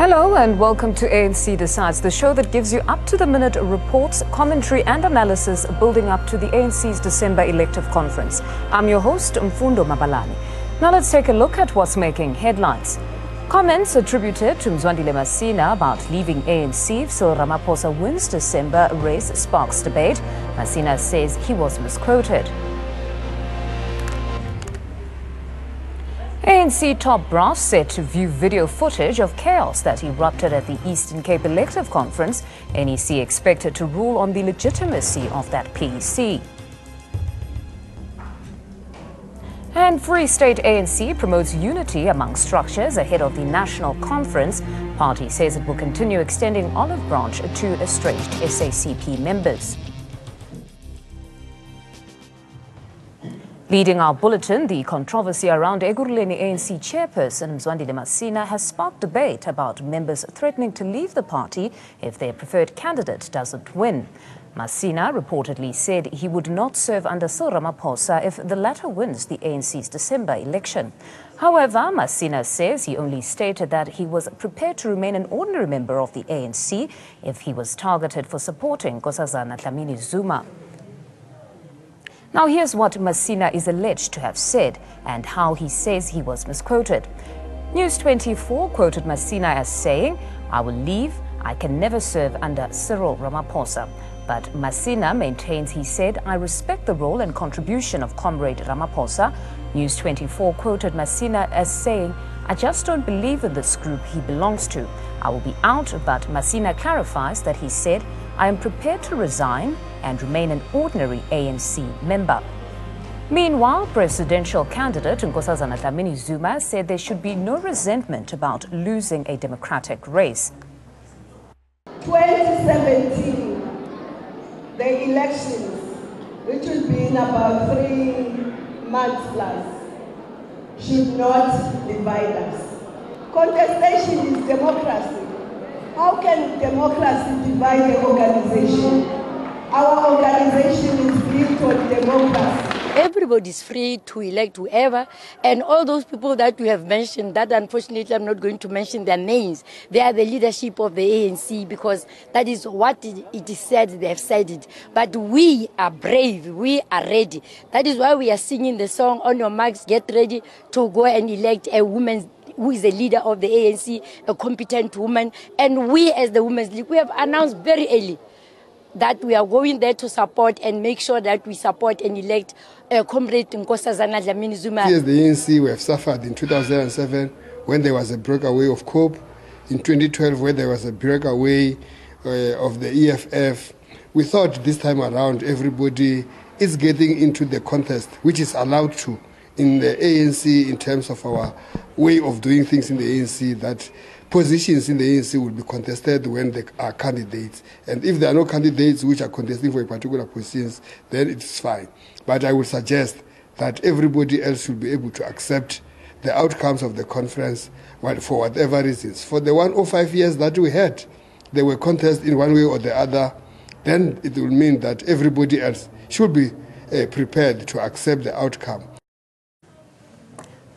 Hello and welcome to ANC Decides, the show that gives you up-to-the-minute reports, commentary and analysis building up to the ANC's December elective conference. I'm your host, Mfundo Mabalani. Now let's take a look at what's making headlines. Comments attributed to Mzwandile Masina about leaving ANC so Ramaphosa wins December race sparks debate. Masina says he was misquoted. ANC top brass set to view video footage of chaos that erupted at the Eastern Cape elective conference. NEC expected to rule on the legitimacy of that PEC. And Free State ANC promotes unity among structures ahead of the national conference. Party says it will continue extending olive branch to estranged SACP members. Leading our bulletin, the controversy around Ekurhuleni ANC chairperson Mzwandile Masina has sparked debate about members threatening to leave the party if their preferred candidate doesn't win. Masina reportedly said he would not serve under Cyril Ramaphosa if the latter wins the ANC's December election. However, Masina says he only stated that he was prepared to remain an ordinary member of the ANC if he was targeted for supporting Nkosazana Dlamini-Zuma. Now here's what Masina is alleged to have said and how he says he was misquoted. News 24 quoted Masina as saying, "I will leave, I can never serve under Cyril Ramaphosa." But Masina maintains he said, "I respect the role and contribution of Comrade Ramaphosa." News 24 quoted Masina as saying, "I just don't believe in this group he belongs to. I will be out," but Masina clarifies that he said, "I am prepared to resign and remain an ordinary ANC member." Meanwhile, presidential candidate Nkosazana Dlamini-Zuma said there should be no resentment about losing a democratic race. 2017, the elections, which will be in about 3 months plus, should not divide us. Contestation is democracy. How can democracy divide the organization? Our organization is built on democracy. Everybody is free to elect whoever, and all those people that you have mentioned, that unfortunately I'm not going to mention their names, they are the leadership of the ANC because that is what it is said, they have said it. But we are brave, we are ready. That is why we are singing the song, "On your marks, get ready to go and elect a woman who is the leader of the ANC, a competent woman." And we as the Women's League, we have announced very early that we are going there to support and make sure that we support and elect Comrade Nkosazana Dlamini-Zuma. As the ANC, we have suffered in 2007 when there was a breakaway of COPE, in 2012 when there was a breakaway of the EFF. We thought this time around everybody is getting into the contest, which is allowed to in the ANC in terms of our way of doing things in the ANC, that positions in the ANC will be contested when there are candidates. And if there are no candidates which are contesting for a particular positions, then it's fine. But I would suggest that everybody else should be able to accept the outcomes of the conference for whatever reasons. For the 105 years that we had, there were contests in one way or the other, then it will mean that everybody else should be prepared to accept the outcome.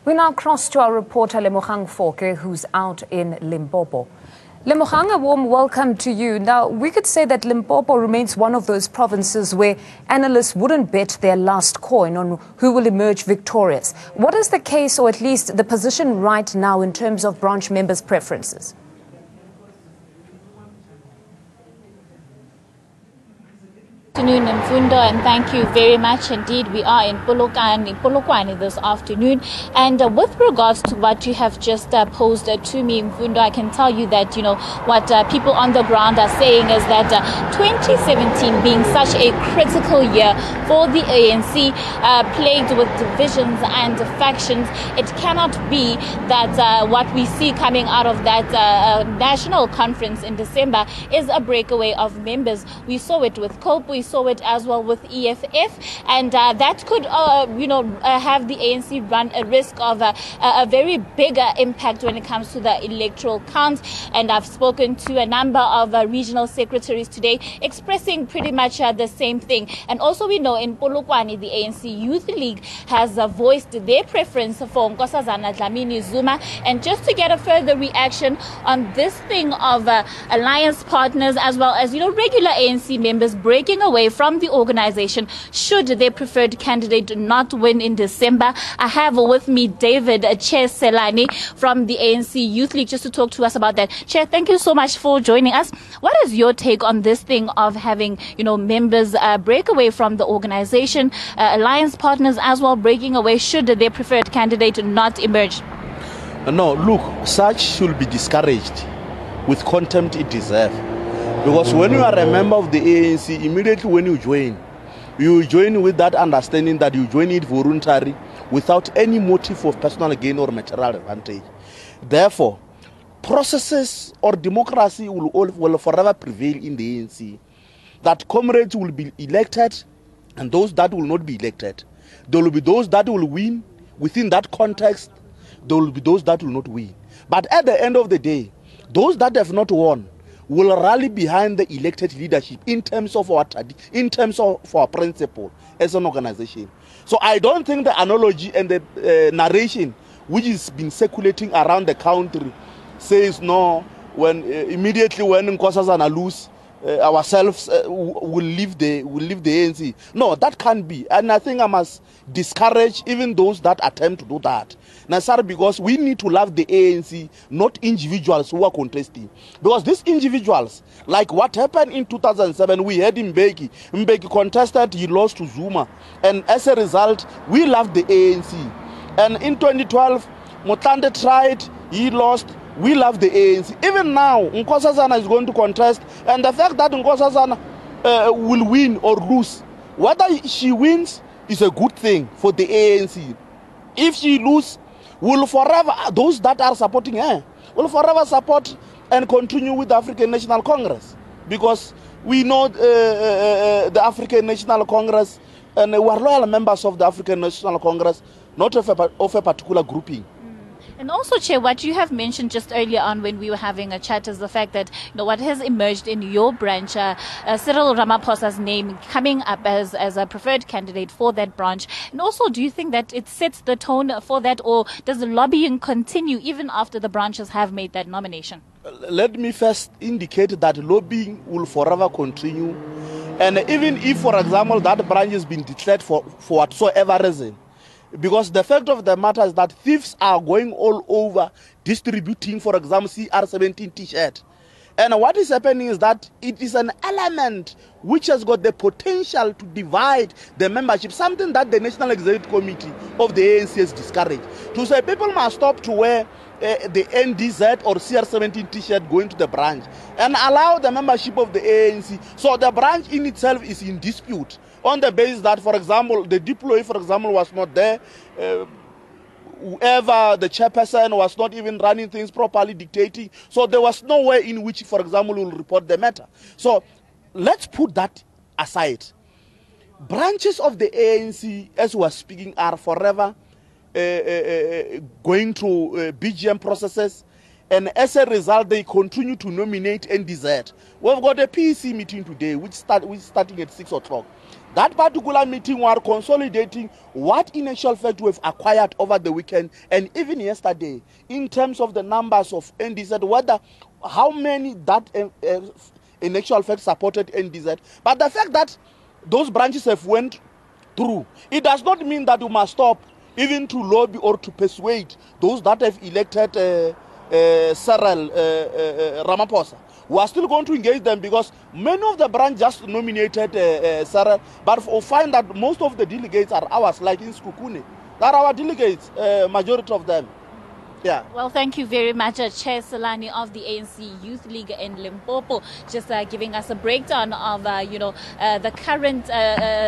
We now cross to our reporter Lemogang Foke, who's out in Limpopo. Lemogang, a warm welcome to you. Now, we could say that Limpopo remains one of those provinces where analysts wouldn't bet their last coin on who will emerge victorious. What is the case, or at least the position right now, in terms of branch members' preferences? Good afternoon, Mfundo, and thank you very much indeed. We are in Polokwane this afternoon, and with regards to what you have just posed to me, Mfundo, I can tell you that what people on the ground are saying is that 2017 being such a critical year for the ANC, plagued with divisions and factions, it cannot be that what we see coming out of that national conference in December is a breakaway of members. We saw it with COPE, we saw it as well with EFF, and that could, have the ANC run a risk of a very bigger impact when it comes to the electoral count. And I've spoken to a number of regional secretaries today expressing pretty much the same thing. And also we know in Polokwane, the ANC Youth League has voiced their preference for Nkosazana Dlamini Zuma. And just to get a further reaction on this thing of alliance partners as well as, regular ANC members breaking away from the organization should their preferred candidate not win in December, I have with me David Selani from the ANC Youth League just to talk to us about that. Chair, thank you so much for joining us. What is your take on this thing of having, members break away from the organization, alliance partners as well breaking away should their preferred candidate not emerge? No, look, such should be discouraged with contempt it deserves. Because when you are a member of the ANC, immediately when you join with that understanding that you join it voluntarily without any motive of personal gain or material advantage. Therefore, processes or democracy will forever prevail in the ANC. That comrades will be elected and those that will not be elected. There will be those that will win within that context. There will be those that will not win. But at the end of the day, those that have not won will rally behind the elected leadership in terms of our principle as an organization. So I don't think the analogy and the narration which has been circulating around the country says no, when immediately when Nkosazana lose, ourselves will leave the ANC. No, that can't be. And I think I must discourage even those that attempt to do that. Nasar, because we need to love the ANC, not individuals who are contesting. Because these individuals, like what happened in 2007, we had Mbeki. Mbeki contested, he lost to Zuma. And as a result, we love the ANC. And in 2012, Motande tried, he lost. We love the ANC. Even now, Nkosazana is going to contest. And the fact that Nkosazana will win or lose, whether she wins is a good thing for the ANC. If she loses, will forever, those that are supporting her, will forever support and continue with the African National Congress. Because we know the African National Congress, and we are loyal members of the African National Congress, not of a particular grouping. And also, Chair, what you have mentioned just earlier on when we were having a chat is the fact that what has emerged in your branch, Cyril Ramaphosa's name coming up as a preferred candidate for that branch. And also, do you think that it sets the tone for that, or does the lobbying continue even after the branches have made that nomination? Let me first indicate that lobbying will forever continue. And even if, for example, that branch has been declared for whatsoever reason, because the fact of the matter is that thieves are going all over distributing, for example, CR17 t-shirt. And what is happening is that it is an element which has got the potential to divide the membership, something that the National Executive Committee of the ANC has discouraged. To say people must stop to wear the NDZ or CR17 t-shirt going to the branch and allow the membership of the ANC. So the branch in itself is in dispute on the basis that, for example, the deployee, for example, was not there. Whoever the chairperson was not even running things properly, dictating. So there was no way in which, for example, we will report the matter. So let's put that aside. Branches of the ANC, as we are speaking, are forever going through BGM processes. And as a result, they continue to nominate NDZ. We've got a PEC meeting today, which is starting at 6 o'clock. That particular meeting, we are consolidating what in actual fact we've acquired over the weekend and even yesterday in terms of the numbers of NDZ, how many that in actual fact supported NDZ. But the fact that those branches have went through, it does not mean that you must stop even to lobby or to persuade those that have elected Cyril Ramaphosa. We are still going to engage them because many of the branch just nominated Cyril, but we find that most of the delegates are ours, like in Skukune. They are our delegates, majority of them. Yeah. Well, thank you very much, Chair Salani of the ANC Youth League in Limpopo, just giving us a breakdown of, the current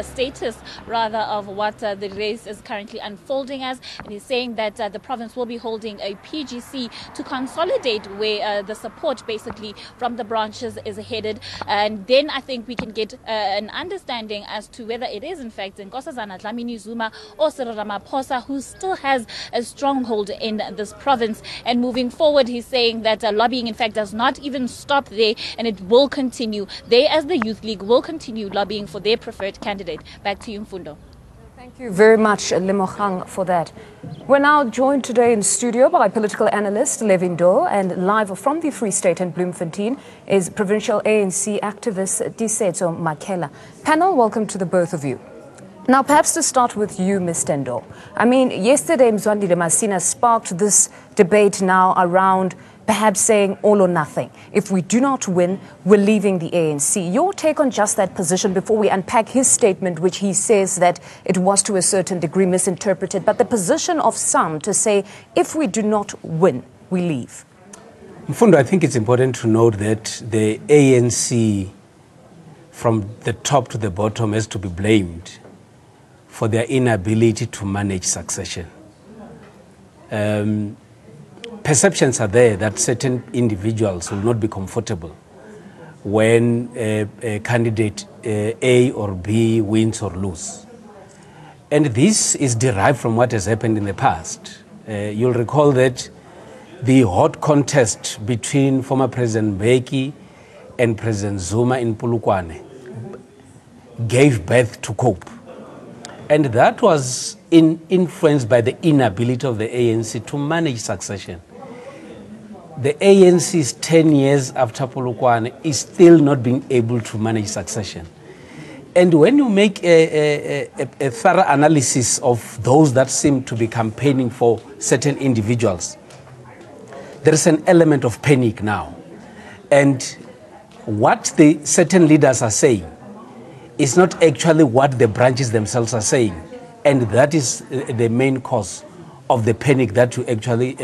status, rather, of what the race is currently unfolding as. And he's saying that the province will be holding a PGC to consolidate where the support, basically, from the branches is headed. And then I think we can get an understanding as to whether it is, in fact, Nkosazana Dlamini Zuma or Cyril Ramaphosa who still has a stronghold in this province. And moving forward, he's saying that lobbying, in fact, does not even stop there, and it will continue. They, as the Youth League, will continue lobbying for their preferred candidate. Back to you, Mfundo. Thank you very much, Lemogang, for that. We're now joined today in studio by political analyst Levin Doe, and live from the Free State in Bloemfontein is provincial ANC activist Disetso Makela. Panel, welcome to the both of you. Now, perhaps to start with you, Ms. Tendo. I mean, yesterday, Mzwandile Masina sparked this debate now around perhaps saying all or nothing. If we do not win, we're leaving the ANC. Your take on just that position before we unpack his statement, which he says that it was to a certain degree misinterpreted, but the position of some to say, if we do not win, we leave. Mfundo, I think it's important to note that the ANC, from the top to the bottom, has to be blamed for their inability to manage succession. Perceptions are there that certain individuals will not be comfortable when a candidate A or B wins or loses. And this is derived from what has happened in the past. You'll recall that the hot contest between former President Mbeki and President Zuma in Polokwane gave birth to COPE. And that was influenced by the inability of the ANC to manage succession. The ANC's 10 years after Polokwane is still not being able to manage succession. And when you make a thorough analysis of those that seem to be campaigning for certain individuals, there is an element of panic now. And what the certain leaders are saying is not actually what the branches themselves are saying. And that is the main cause of the panic that you're actually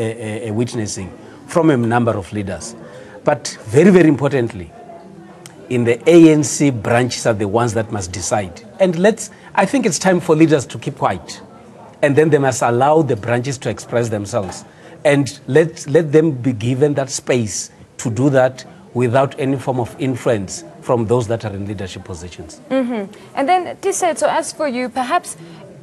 witnessing from a number of leaders. But very, very importantly, in the ANC, branches are the ones that must decide. And I think it's time for leaders to keep quiet. And then they must allow the branches to express themselves. And let them be given that space to do that without any form of influence from those that are in leadership positions. And then, Disetso, so as for you, perhaps,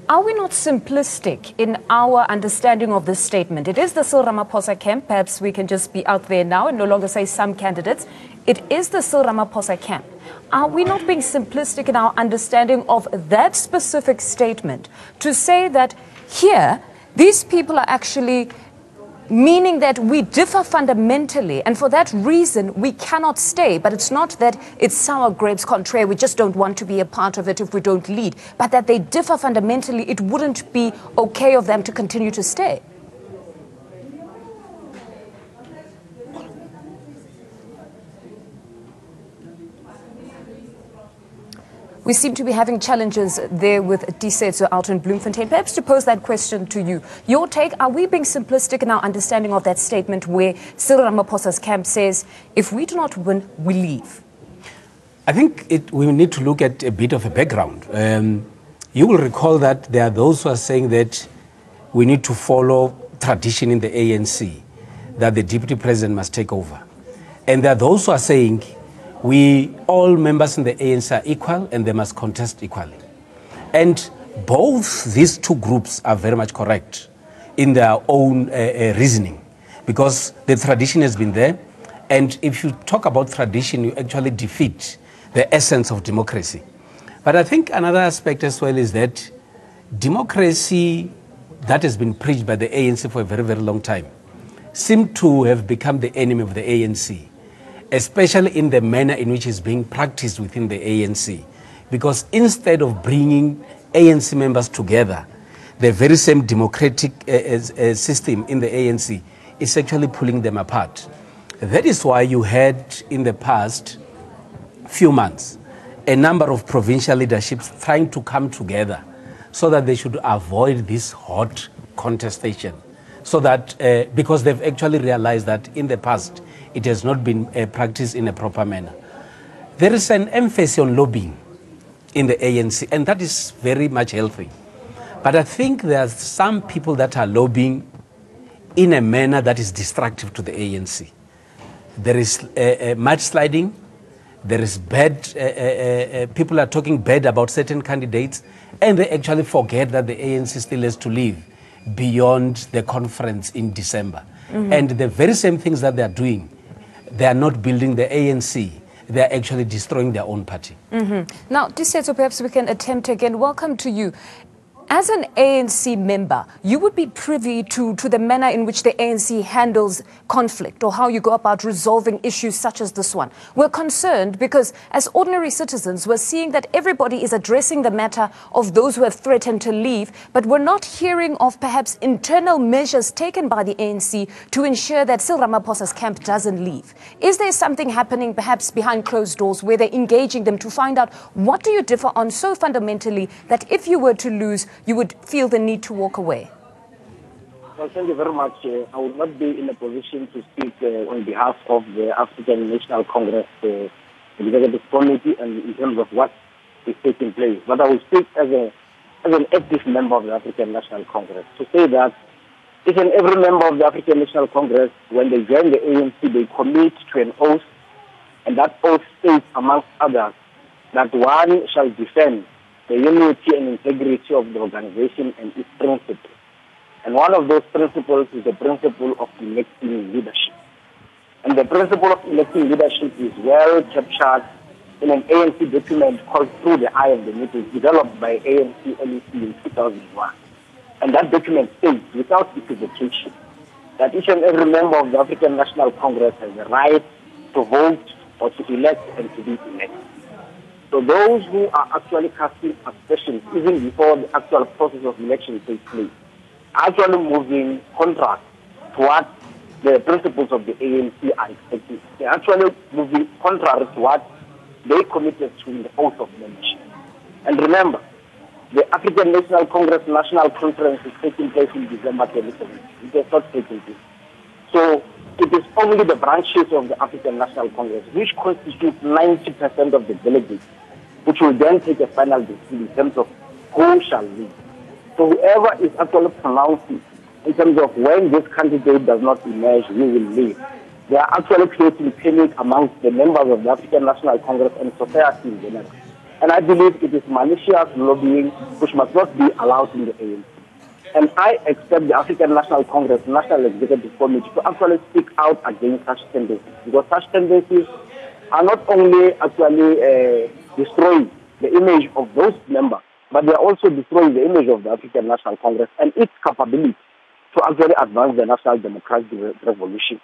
are we not simplistic in our understanding of this statement? It is the Cyril Ramaphosa camp. Perhaps we can just be out there now and no longer say some candidates. It is the Cyril Ramaphosa camp. Are we not being simplistic in our understanding of that specific statement to say that here, these people are actually meaning that we differ fundamentally, and for that reason we cannot stay? But it's not that it's sour grapes contrary, we just don't want to be a part of it if we don't lead, but that they differ fundamentally. It wouldn't be okay of them to continue to stay. We seem to be having challenges there with Disetso out in Bloemfontein. Perhaps to pose that question to you. Your take, are we being simplistic in our understanding of that statement where Cyril Ramaphosa's camp says, if we do not win, we leave? I think we need to look at a bit of a background. You will recall that there are those who are saying that we need to follow tradition in the ANC, that the deputy president must take over. And there are those who are saying all members in the ANC are equal and they must contest equally. And both these two groups are very much correct in their own reasoning, because the tradition has been there. And if you talk about tradition, you actually defeat the essence of democracy. But I think another aspect as well is that democracy that has been preached by the ANC for a very, very long time seemed to have become the enemy of the ANC, especially in the manner in which it's being practiced within the ANC. Because instead of bringing ANC members together, the very same democratic system in the ANC is actually pulling them apart. That is why you had in the past few months a number of provincial leaderships trying to come together so that they should avoid this hot contestation so that because they've actually realized that in the past it has not been practiced in a proper manner. There is an emphasis on lobbying in the ANC, and that is very much healthy. But I think there are some people that are lobbying in a manner that is destructive to the ANC. There is mudsliding, there is bad, people are talking bad about certain candidates, and they actually forget that the ANC still has to live beyond the conference in December. And the very same things that they are doing, they are not building the ANC, they are actually destroying their own party. Now, Disetso, perhaps we can attempt again. Welcome to you. As an ANC member, you would be privy to the manner in which the ANC handles conflict or how you go about resolving issues such as this one. We're concerned because as ordinary citizens, we're seeing that everybody is addressing the matter of those who have threatened to leave, but we're not hearing of perhaps internal measures taken by the ANC to ensure that Cyril Ramaphosa's camp doesn't leave. Is there something happening perhaps behind closed doors where they're engaging them to find out what do you differ on so fundamentally that if you were to lose, you would feel the need to walk away? Well, thank you very much. I would not be in a position to speak on behalf of the African National Congress Executive Committee and in terms of what is taking place. But I will speak as an active member of the African National Congress to say that each and every member of the African National Congress, when they join the ANC, they commit to an oath, and that oath states, amongst others, that one shall defend the unity and integrity of the organization and its principles. And one of those principles is the principle of electing leadership. And the principle of electing leadership is well captured in an ANC document called Through the Eye of the Needle, developed by ANC LEC in 2001. And that document states, without equivocation, that each and every member of the African National Congress has the right to vote or to elect and to be elected. So those who are actually casting aspersions, even before the actual process of election takes place, are actually moving contrary to what the principles of the ANC are expecting. They are actually moving contrary to what they committed to in the oath of membership. And remember, the African National Congress National Conference is taking place in December 2017. It has not taken place. So it is only the branches of the African National Congress, which constitute 90% of the delegates, which will then take a final decision in terms of who shall lead. So whoever is actually pronouncing in terms of when this candidate does not emerge, we will leave. They are actually creating panic amongst the members of the African National Congress and society in general. And I believe it is malicious lobbying which must not be allowed in the ANC. And I expect the African National Congress National Executive Committee to actually speak out against such tendencies, because such tendencies are not only actually destroying the image of those members, but they are also destroying the image of the African National Congress and its capability to actually advance the national democratic revolution.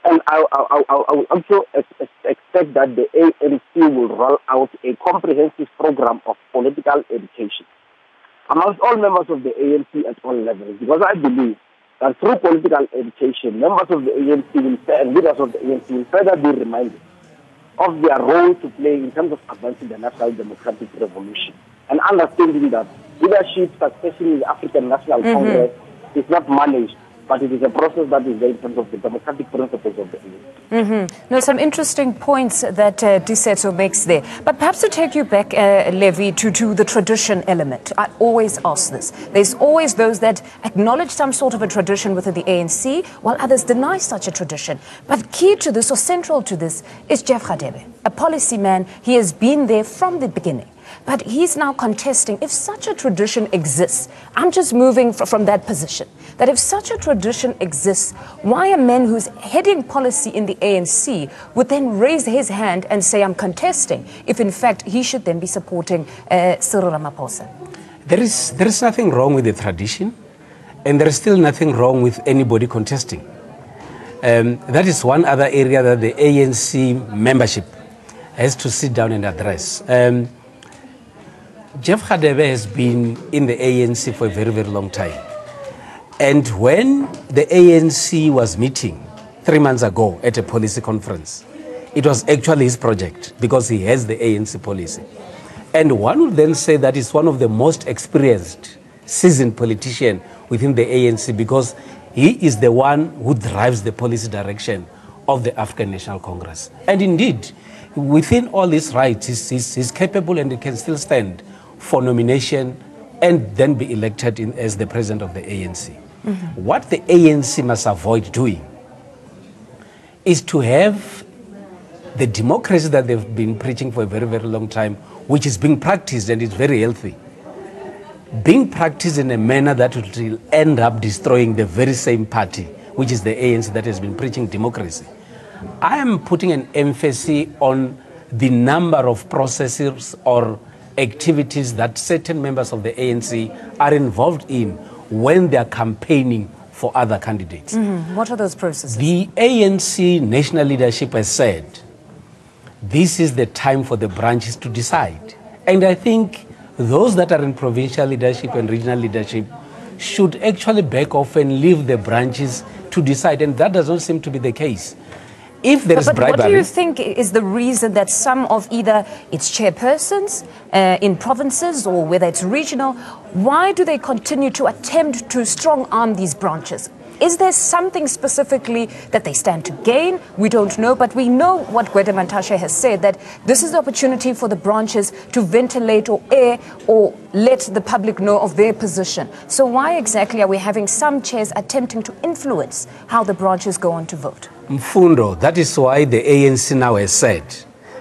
And I will also expect that the ANC will roll out a comprehensive program of political education amongst all members of the ANC at all levels, because I believe that through political education, members of the ANC and leaders of the ANC will further be reminded of their role to play in terms of advancing the national democratic revolution, and understanding that leadership succession in the African National Congress is not managed, but it is a process that is there in terms of the democratic principles of the ANC. No, some interesting points that Disetso makes there. But perhaps to take you back, Levi, to the tradition element. I always ask this. There's always those that acknowledge some sort of a tradition within the ANC, while others deny such a tradition. But key to this, or central to this, is Jeff Radebe, a policy man. He has been there from the beginning. But he's now contesting if such a tradition exists. I'm just moving from that position. That if such a tradition exists, why a man who's heading policy in the ANC would then raise his hand and say, I'm contesting, if in fact he should then be supporting Cyril Ramaphosa? There is nothing wrong with the tradition, and there is still nothing wrong with anybody contesting. That is one other area that the ANC membership has to sit down and address. Jeff Radebe has been in the ANC for a very, very long time. And when the ANC was meeting 3 months ago at a policy conference, it was actually his project because he has the ANC policy. And one would then say that he's one of the most experienced, seasoned politicians within the ANC because He is the one who drives the policy direction of the African National Congress. And indeed, within all his rights, he's capable and he can still stand for nomination and then be elected as the president of the ANC. What the ANC must avoid doing is to have the democracy that they've been preaching for a very, very long time, which is being practiced and is very healthy, being practiced in a manner that will end up destroying the very same party, which is the ANC that has been preaching democracy. I am putting an emphasis on the number of processes or activities that certain members of the ANC are involved in when they are campaigning for other candidates. What are those processes? The ANC national leadership has said this is the time for the branches to decide. And I think those that are in provincial leadership and regional leadership should actually back off and leave the branches to decide. And that doesn't seem to be the case. If there is bribery... What do you think is the reason that some of either its chairpersons in provinces or whether it's regional, why do they continue to attempt to strong-arm these branches? Is there something specifically that they stand to gain? We don't know, but we know what Gwede Mantashe has said, that this is the opportunity for the branches to ventilate or air or let the public know of their position. So why exactly are we having some chairs attempting to influence how the branches go on to vote? Mfundo, that is why the ANC now has said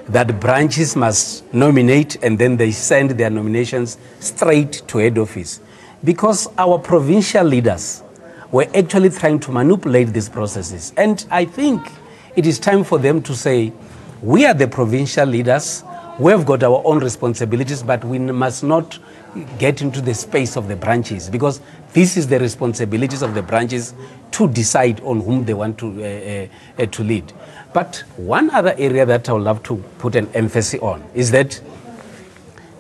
that branches must nominate and then they send their nominations straight to head office. Because our provincial leaders were actually trying to manipulate these processes. And I think it is time for them to say, we are the provincial leaders, we have got our own responsibilities, but we must not get into the space of the branches, because this is the responsibilities of the branches to decide on whom they want to lead. But one other area that I would love to put an emphasis on is that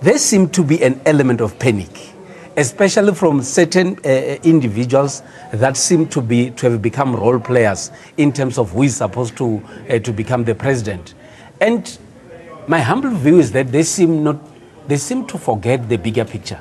there seems to be an element of panic, especially from certain individuals that seem to have become role players in terms of who is supposed to become the president. And my humble view is that they seem to forget the bigger picture,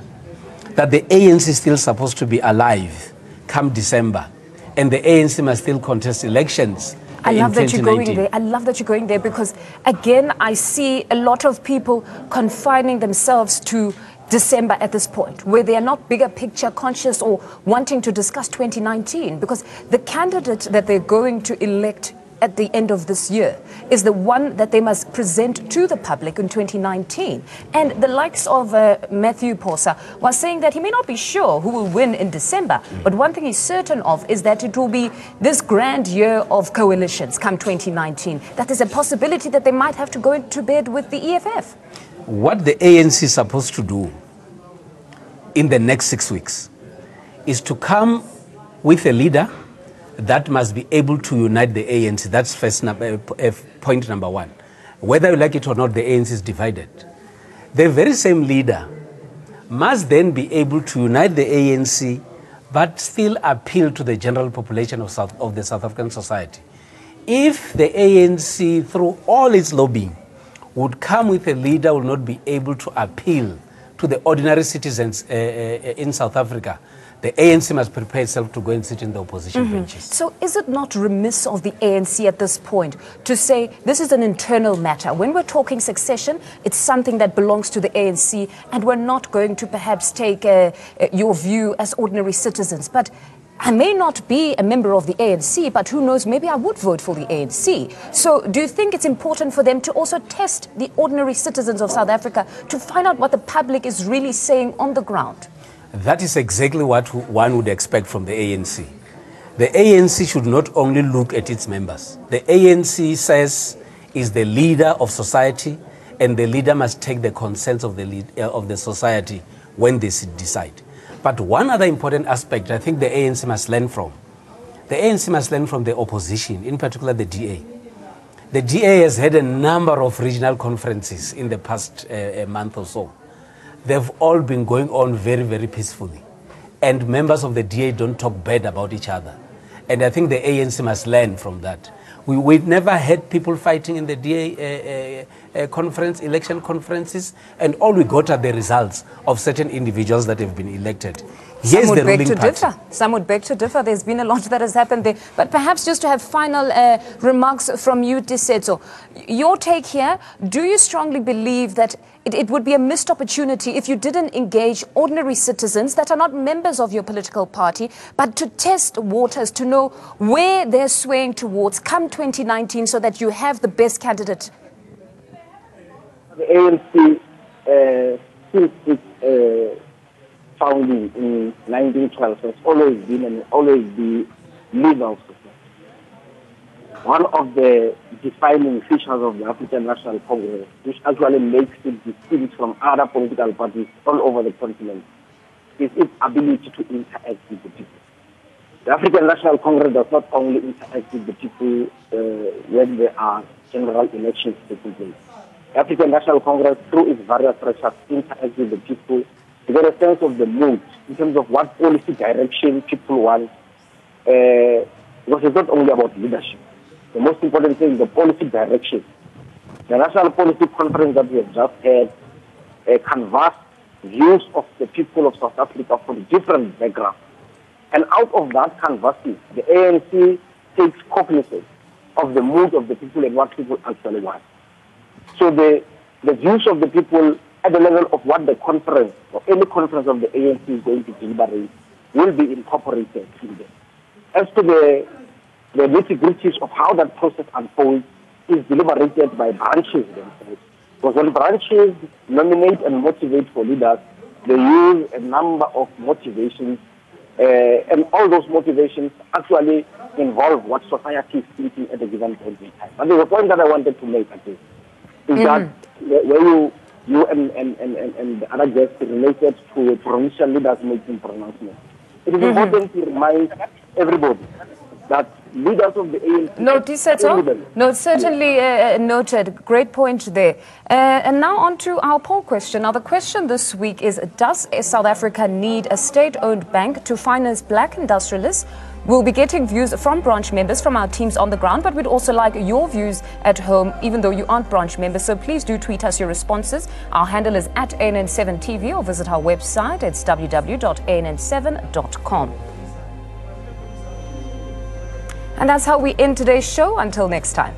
that the ANC is still supposed to be alive come December, and the ANC must still contest elections. I love that you're going there. I love that you're going there because, again, I see a lot of people confining themselves to December at this point, where they are not bigger picture conscious or wanting to discuss 2019, because the candidate that they're going to elect at the end of this year is the one that they must present to the public in 2019. And the likes of Matthew Posa was saying that he may not be sure who will win in December, but one thing he's certain of is that it will be this grand year of coalitions come 2019, that there's a possibility that they might have to go into bed with the EFF. What the ANC is supposed to do in the next 6 weeks is to come with a leader that must be able to unite the ANC. That's point number one. Whether you like it or not, the ANC is divided. The very same leader must then be able to unite the ANC but still appeal to the general population of the South African society. If the ANC, through all its lobbying, would come with a leader who will not be able to appeal to the ordinary citizens in South Africa, the ANC must prepare itself to go and sit in the opposition benches. So is it not remiss of the ANC at this point to say this is an internal matter? When we're talking succession, it's something that belongs to the ANC, and we're not going to perhaps take your view as ordinary citizens. But I may not be a member of the ANC, but who knows, maybe I would vote for the ANC. So do you think it's important for them to also test the ordinary citizens of South Africa to find out what the public is really saying on the ground? That is exactly what one would expect from the ANC. The ANC should not only look at its members. The ANC says is the leader of society, and the leader must take the consent of the society when they decide. But one other important aspect I think the ANC must learn from. The ANC must learn from the opposition, in particular the DA. The DA has had a number of regional conferences in the past month or so. They've all been going on very, very peacefully. And members of the DA don't talk bad about each other. And I think the ANC must learn from that. We never had people fighting in the DA election conferences, and all we got are the results of certain individuals that have been elected. Here's the ruling party. Some would beg to differ. There's been a lot that has happened there. But perhaps just to have final remarks from you, Tisetso. Your take here, do you strongly believe that it would be a missed opportunity if you didn't engage ordinary citizens that are not members of your political party, but to test waters, to know where they're swaying towards come 2019 so that you have the best candidate? The ANC, since its founding in 1912, has always been and always be legal society. One of the defining features of the African National Congress, which actually makes it distinct from other political parties all over the continent, is its ability to interact with the people. The African National Congress does not only interact with the people when there are general elections taking place. The African National Congress, through its various structures, interacts with the people to get a sense of the mood in terms of what policy direction people want, because it's not only about leadership. The most important thing is the policy direction. The National Policy Conference that we have just had canvassed views of the people of South Africa from different backgrounds. And out of that canvassing, the ANC takes cognizance of the mood of the people and what people actually want. So the views of the people at the level of what the conference or any conference of the ANC is going to deliberate will be incorporated in them. As to the nitty-gritties of how that process unfolds is deliberated by branches themselves. Because when branches nominate and motivate for leaders, they use a number of motivations, and all those motivations actually involve what society is thinking at a given point in time. But the point that I wanted to make at this is that where you and the other guests related to provincial leaders making pronouncements, it is important to remind everybody that leaders of the ANC... No, Tisetso? No, certainly noted. Great point there. And now on to our poll question. Now, the question this week is, does South Africa need a state-owned bank to finance black industrialists? We'll be getting views from branch members from our teams on the ground, but we'd also like your views at home, even though you aren't branch members. So please do tweet us your responses. Our handle is at ANN7TV, or visit our website. It's www.ann7.com. And that's how we end today's show. Until next time.